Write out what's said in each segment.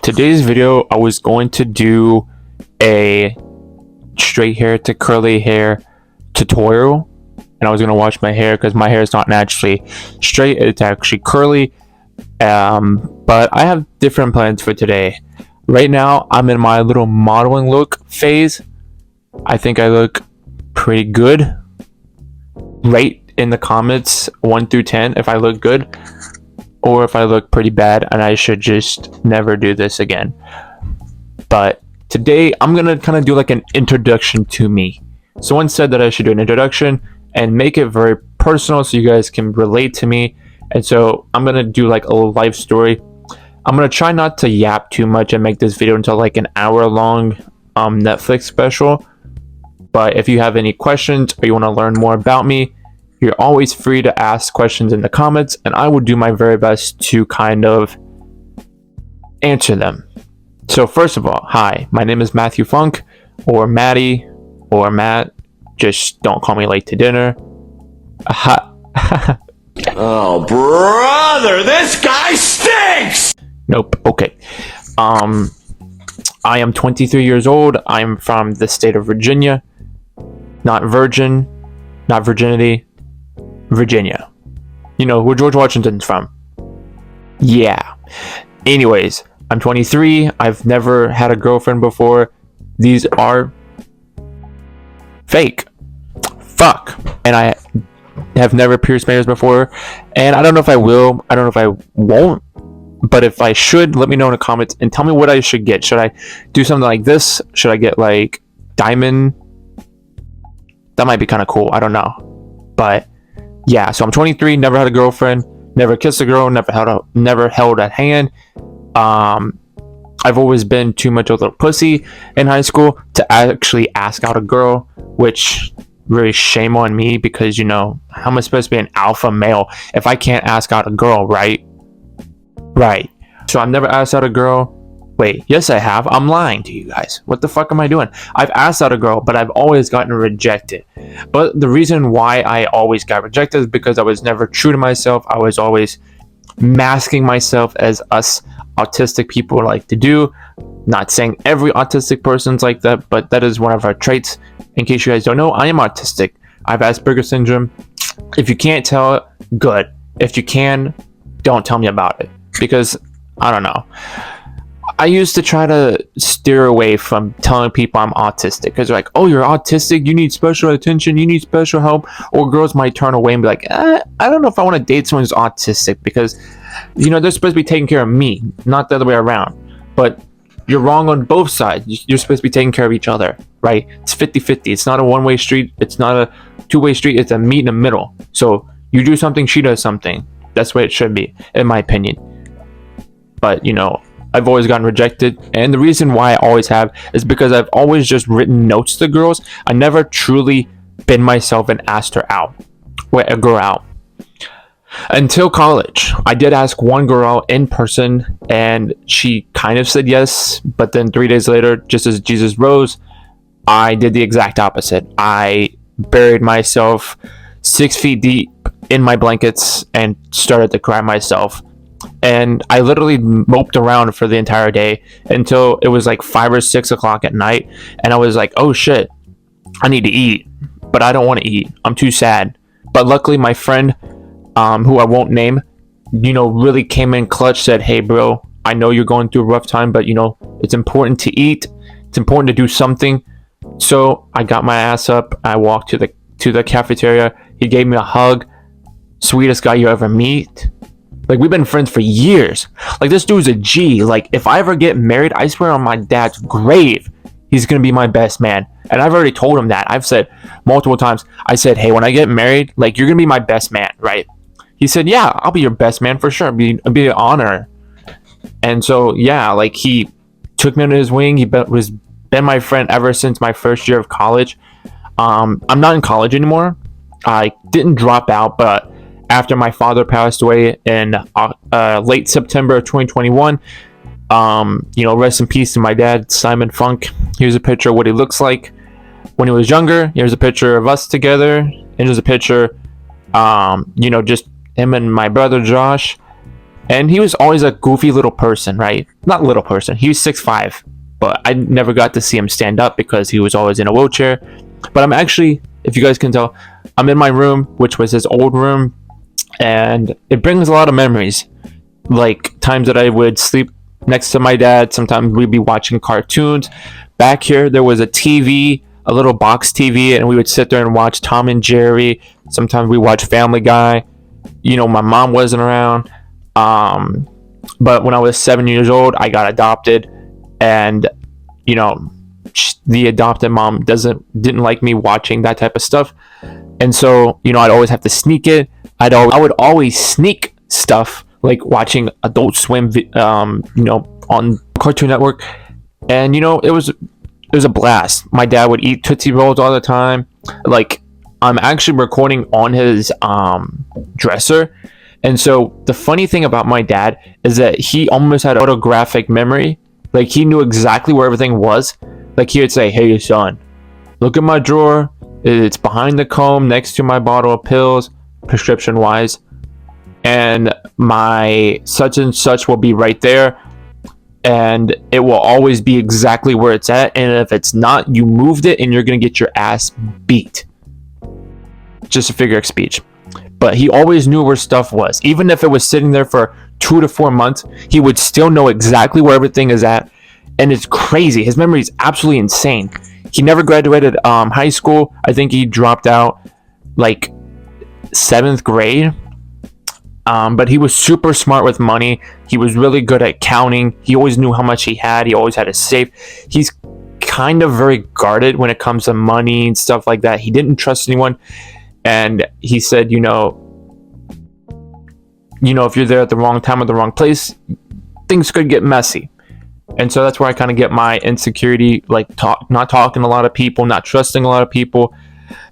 Today's video, I was going to do a straight hair to curly hair tutorial, and I was going to wash my hair because my hair is not naturally straight, it's actually curly. But I have different plans for today. Right now, I'm in my little modeling look phase. I think I look pretty good. Rate in the comments 1 through 10 if I look good, or if I look pretty bad and I should just never do this again. But today I'm gonna kind of do like an introduction to me. Someone said that I should do an introduction and make it very personal so you guys can relate to me. And so I'm gonna do like a little life story. I'm gonna try not to yap too much and make this video into like an hour long Netflix special. But if you have any questions or you want to learn more about me, you're always free to ask questions in the comments, and I will do my very best to kind of answer them. So first of all, hi, my name is Matthew Funk, or Maddie, or Matt. Just don't call me late to dinner. Oh, brother, this guy stinks! Nope, okay. I am 23 years old. I'm from the state of Virginia. Not virgin, not virginity. Virginia. You know where George Washington's from. Yeah. Anyways, I'm 23. I've never had a girlfriend before. These are fake. Fuck. And I have never pierced my ears before. And I don't know if I will. I don't know if I won't. But if I should, let me know in the comments and tell me what I should get. Should I do something like this? Should I get like diamond? That might be kind of cool. I don't know. But yeah, so I'm 23, never had a girlfriend, never kissed a girl, never held a hand. I've always been too much of a little pussy in high school to actually ask out a girl, which really shame on me because, you know, how am I supposed to be an alpha male if I can't ask out a girl, right? Right. So I've never asked out a girl. Wait, yes I have. I'm lying to you guys. What the fuck am I doing? I've asked out a girl, but I've always gotten rejected. But the reason why I always got rejected is because I was never true to myself. I was always masking myself as us autistic people like to do. Not saying every autistic person's like that, but that is one of our traits. In case you guys don't know, I am autistic. I have Asperger's syndrome. If you can't tell, good. If you can, don't tell me about it. Because, I don't know. I used to try to steer away from telling people I'm autistic because they're like, oh, you're autistic, you need special attention, you need special help. Or girls might turn away and be like, I don't know if I want to date someone who's autistic because, you know, they're supposed to be taking care of me, not the other way around. But you're wrong on both sides. You're supposed to be taking care of each other, right? It's 50-50. It's not a one-way street. It's not a two-way street. It's a meet in the middle. So you do something, she does something. That's the way it should be, in my opinion. But, you know, I've always gotten rejected, and the reason why I always have is because I've always just written notes to girls. I never truly been myself and asked her out, a girl out. Until college, I did ask one girl in person, and she kind of said yes, but then 3 days later, just as Jesus rose, I did the exact opposite. I buried myself 6 feet deep in my blankets and started to cry myself. And I literally moped around for the entire day until it was like 5 or 6 o'clock at night. And I was like, oh shit, I need to eat. But I don't want to eat. I'm too sad. But luckily my friend, who I won't name, you know, really came in clutch, said, hey bro, I know you're going through a rough time, but you know, it's important to eat. It's important to do something. So I got my ass up. I walked to the cafeteria. He gave me a hug. Sweetest guy you ever meet. Like, we've been friends for years. Like, this dude's a G. Like, if I ever get married, I swear on my dad's grave, he's going to be my best man. And I've already told him that. I've said multiple times, I said, hey, when I get married, like, you're going to be my best man, right? He said, yeah, I'll be your best man for sure. It'd be an honor. And so, yeah, like, he took me under his wing. He was been my friend ever since my first year of college. I'm not in college anymore. I didn't drop out, but after my father passed away in late September of 2021, you know, rest in peace to my dad, Simon Funk. Here's a picture of what he looks like when he was younger. Here's a picture of us together. And here's a picture, you know, just him and my brother Josh. And he was always a goofy little person, right? Not little person. He was 6'5", but I never got to see him stand up because he was always in a wheelchair. But I'm actually, if you guys can tell, I'm in my room, which was his old room, and it brings a lot of memories. Like times that I would sleep next to my dad. Sometimes we'd be watching cartoons. Back here, there was a TV, a little box TV, and we would sit there and watch Tom and Jerry. Sometimes we watch Family Guy. You know, my mom wasn't around. But when I was 7 years old, I got adopted, and you know, the adopted mom didn't like me watching that type of stuff, and so you know, I'd always have to sneak it. I would always sneak stuff like watching Adult Swim, you know, on Cartoon Network, and you know, it was a blast. My dad would eat Tootsie Rolls all the time. Like, I'm actually recording on his dresser. And so the funny thing about my dad is that he almost had photographic memory. Like, he knew exactly where everything was. Like, he would say, "Hey son, look at my drawer. It's behind the comb next to my bottle of pills, prescription wise, and my such and such will be right there, and it will always be exactly where it's at, and if it's not, you moved it and you're gonna get your ass beat." Just a figure of speech. But he always knew where stuff was. Even if it was sitting there for 2 to 4 months, he would still know exactly where everything is at. And it's crazy. His memory is absolutely insane. He never graduated high school. I think he dropped out like 7th grade. But he was super smart with money. He was really good at counting. He always knew how much he had. He always had a safe. He's kind of very guarded when it comes to money and stuff like that. He didn't trust anyone. And he said, you know, if you're there at the wrong time or the wrong place, things could get messy. And so that's where I kind of get my insecurity, like not talking to a lot of people, not trusting a lot of people.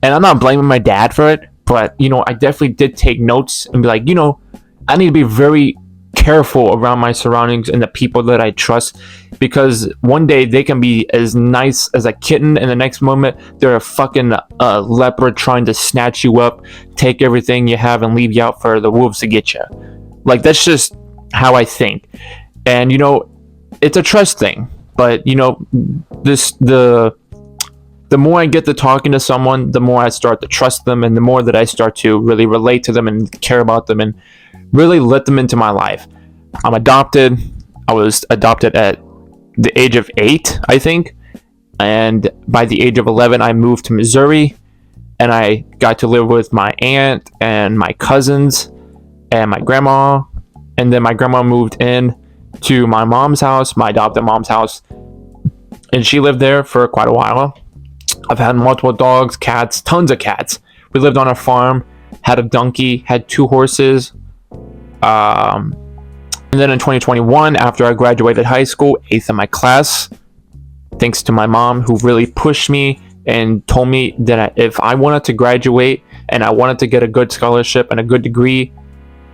And I'm not blaming my dad for it, but, you know, I definitely did take notes and be like, you know, I need to be very careful around my surroundings and the people that I trust, because one day they can be as nice as a kitten and the next moment they're a fucking leopard trying to snatch you up, take everything you have and leave you out for the wolves to get you. Like, that's just how I think. And you know, it's a trust thing, but you know, the more I get to talking to someone, the more I start to trust them, and the more that I start to really relate to them and care about them and really let them into my life. I'm adopted. I was adopted at the age of 8, I think. And by the age of 11, I moved to Missouri, and I got to live with my aunt and my cousins and my grandma. And then my grandma moved in to my mom's house, my adopted mom's house. And she lived there for quite a while. I've had multiple dogs, cats, tons of cats. We lived on a farm, had a donkey, had 2 horses. And then in 2021, after I graduated high school, 8th in my class, thanks to my mom, who really pushed me and told me that if I wanted to graduate and I wanted to get a good scholarship and a good degree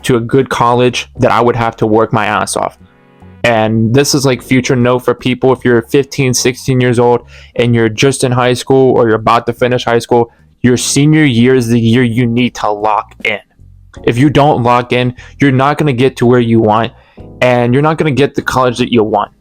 to a good college, that I would have to work my ass off. And this is like future note for people. If you're 15, 16 years old and you're just in high school or you're about to finish high school, your senior year is the year you need to lock in. If you don't lock in, you're not going to get to where you want, and you're not going to get the college that you want.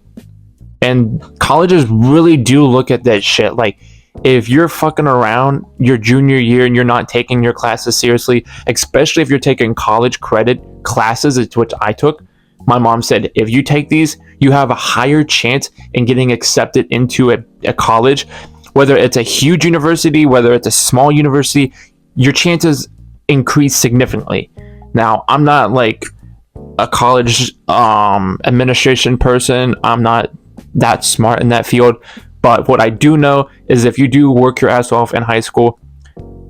And colleges really do look at that shit. Like, if you're fucking around your junior year and you're not taking your classes seriously, especially if you're taking college credit classes, which I took, my mom said, if you take these, you have a higher chance in getting accepted into a college, whether it's a huge university, whether it's a small university, your chances increase significantly. Now, I'm not like a college administration person. I'm not that smart in that field. But what I do know is if you do work your ass off in high school,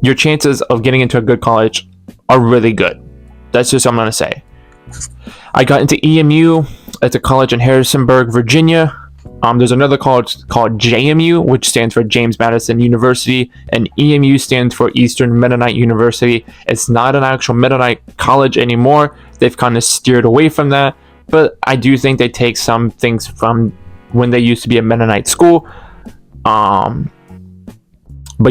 your chances of getting into a good college are really good. That's just what I'm going to say. I got into EMU. It's a college in Harrisonburg, Virginia. There's another college called JMU, which stands for James Madison University, and EMU stands for Eastern Mennonite University. It's not an actual Mennonite college anymore. They've kind of steered away from that, but I do think they take some things from when they used to be a Mennonite school. But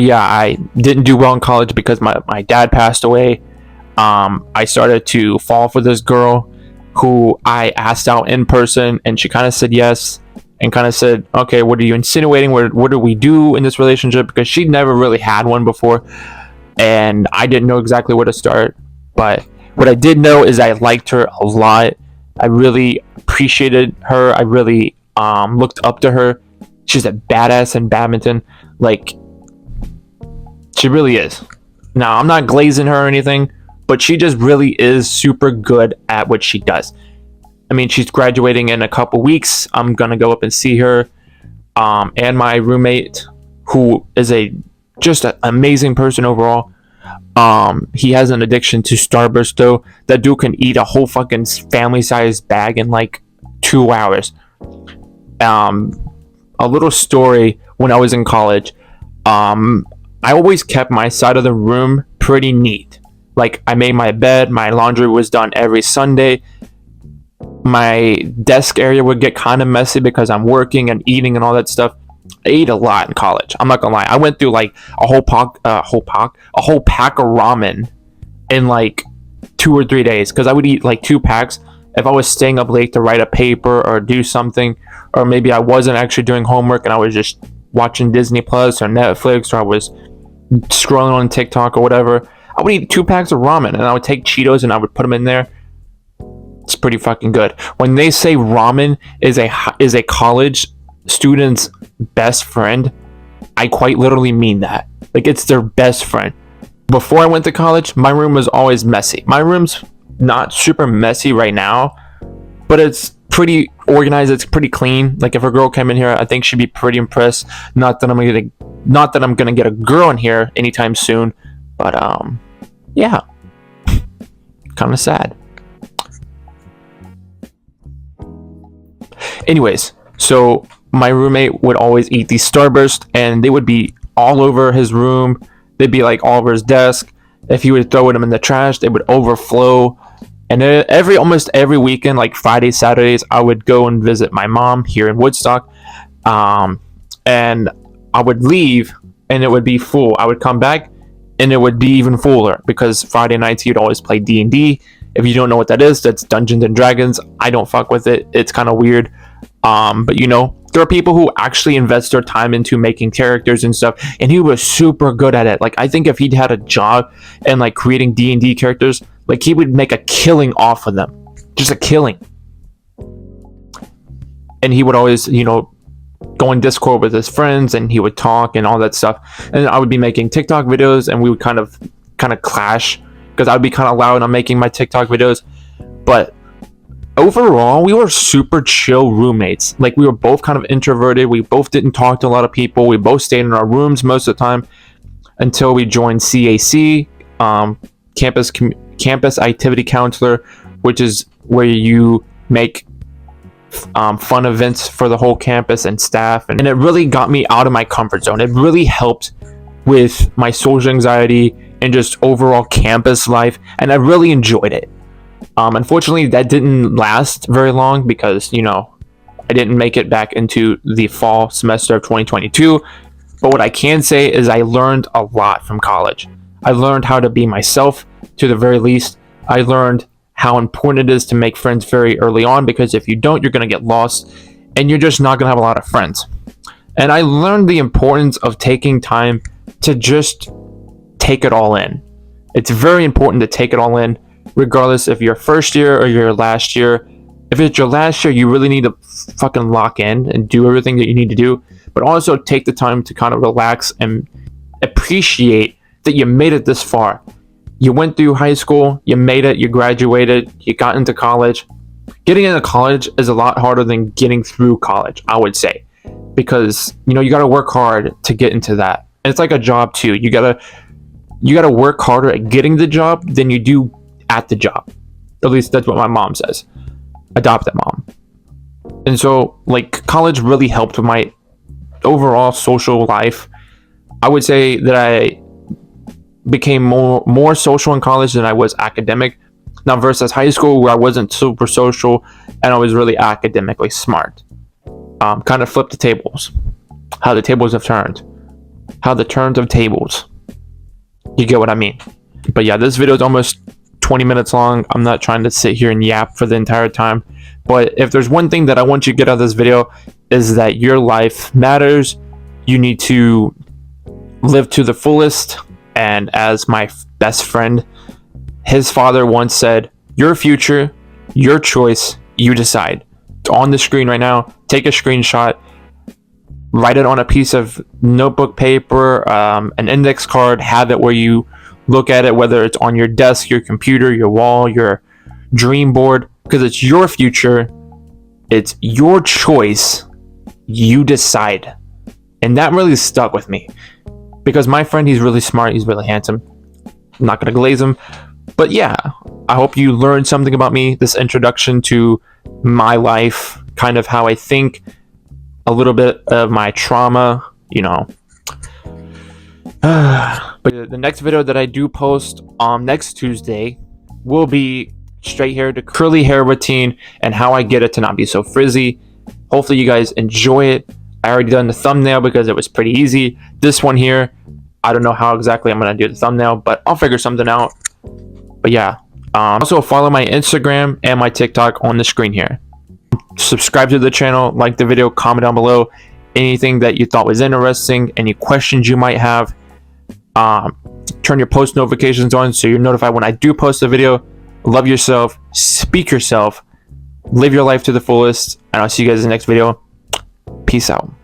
yeah, I didn't do well in college because my dad passed away. I started to fall for this girl who I asked out in person, and she kind of said yes, and kind of said, okay, what are you insinuating? What do we do in this relationship? Because she never really had one before, and I didn't know exactly where to start. But what I did know is I liked her a lot. I really appreciated her. I really looked up to her. She's a badass in badminton. Like, she really is. Now, I'm not glazing her or anything, but she just really is super good at what she does. I mean, she's graduating in a couple weeks. I'm going to go up and see her. And my roommate, who is just an amazing person overall. He has an addiction to Starburst, though. That dude can eat a whole fucking family-sized bag in like 2 hours. A little story: when I was in college, I always kept my side of the room pretty neat. Like, I made my bed, my laundry was done every Sunday. My desk area would get kind of messy because I'm working and eating and all that stuff. I ate a lot in college. I'm not gonna lie. I went through like a whole pack of ramen in like 2 or 3 days, because I would eat like 2 packs if I was staying up late to write a paper or do something, or maybe I wasn't actually doing homework and I was just watching Disney Plus or Netflix, or I was scrolling on TikTok or whatever. I would eat 2 packs of ramen, and I would take Cheetos and I would put them in there. It's pretty fucking good. When they say ramen is a college student's best friend, I quite literally mean that. Like, it's their best friend. Before I went to college, my room was always messy. My room's not super messy right now, but it's pretty organized. It's pretty clean. Like, if a girl came in here, I think she'd be pretty impressed. Not that I'm gonna get a girl in here anytime soon, but yeah, kind of sad. Anyways, so my roommate would always eat these Starburst, and they would be all over his room. They'd be like all over his desk. If he would throw them in the trash, they would overflow. And almost every weekend, like Fridays, Saturdays, I would go and visit my mom here in Woodstock. And I would leave, and it would be full. I would come back, and it would be even fuller, because Friday nights he'd always play D&D. If you don't know what that is, that's Dungeons and Dragons. I don't fuck with it. It's kind of weird. But you know, there are people who actually invest their time into making characters and stuff, and he was super good at it. Like, I think if he'd had a job and like creating D&D characters, like, he would make a killing off of them. Just a killing. And he would always, you know, go in Discord with his friends, and he would talk and all that stuff. And I would be making TikTok videos, and we would kind of clash, because I would be kind of loud on making my TikTok videos. But overall, we were super chill roommates. Like, we were both kind of introverted. We both didn't talk to a lot of people. We both stayed in our rooms most of the time until we joined CAC, Campus Activity Counselor, which is where you make fun events for the whole campus and staff. And it really got me out of my comfort zone. It really helped with my social anxiety and just overall campus life, and I really enjoyed it. Unfortunately, that didn't last very long, because, you know, I didn't make it back into the fall semester of 2022. But what I can say is I learned a lot from college. I learned how to be myself, to the very least. I learned how important it is to make friends very early on, because if you don't, you're going to get lost, and you're just not going to have a lot of friends. And I learned the importance of taking time to just take it all in. It's very important to take it all in, regardless if you're first year or your last year. If it's your last year, you really need to fucking lock in and do everything that you need to do, but also take the time to kind of relax and appreciate that you made it this far. You went through high school, you made it, you graduated, you got into college. Getting into college is a lot harder than getting through college, I would say, because, you know, you got to work hard to get into that. And it's like a job too. You got to work harder at getting the job than you do at the job. At least that's what my mom says. Adopt that mom. And so, like, college really helped with my overall social life. I would say that I became more social in college than I was academic. Now, versus high school, where I wasn't super social and I was really academically smart. Kind of flipped the tables. How the tables have turned. How the turns of tables. You get what I mean? But yeah, this video is almost 20 minutes long. I'm not trying to sit here and yap for the entire time. But if there's one thing that I want you to get out of this video, is that your life matters. You need to live to the fullest. And as my best friend, his father once said, your future, your choice, you decide. It's on the screen right now. Take a screenshot, write it on a piece of notebook paper, an index card, have it where you look at it, whether it's on your desk, your computer, your wall, your dream board, because it's your future, it's your choice, you decide. And that really stuck with me, because my friend, he's really smart, he's really handsome. I'm not gonna glaze him, but yeah, I hope you learned something about me, this introduction to my life, kind of how I think, a little bit of my trauma, you know. But the next video that I do post next Tuesday will be straight hair to curly hair routine and how I get it to not be so frizzy. Hopefully you guys enjoy it. I already done the thumbnail because it was pretty easy. This one here, I don't know how exactly I'm gonna do the thumbnail, but I'll figure something out. But yeah, also follow my Instagram and my TikTok on the screen here. Subscribe to the channel, like the video, comment down below anything that you thought was interesting, any questions you might have. Turn your post notifications on so you're notified when I do post a video. Love yourself, speak yourself, live your life to the fullest, and I'll see you guys in the next video. Peace out.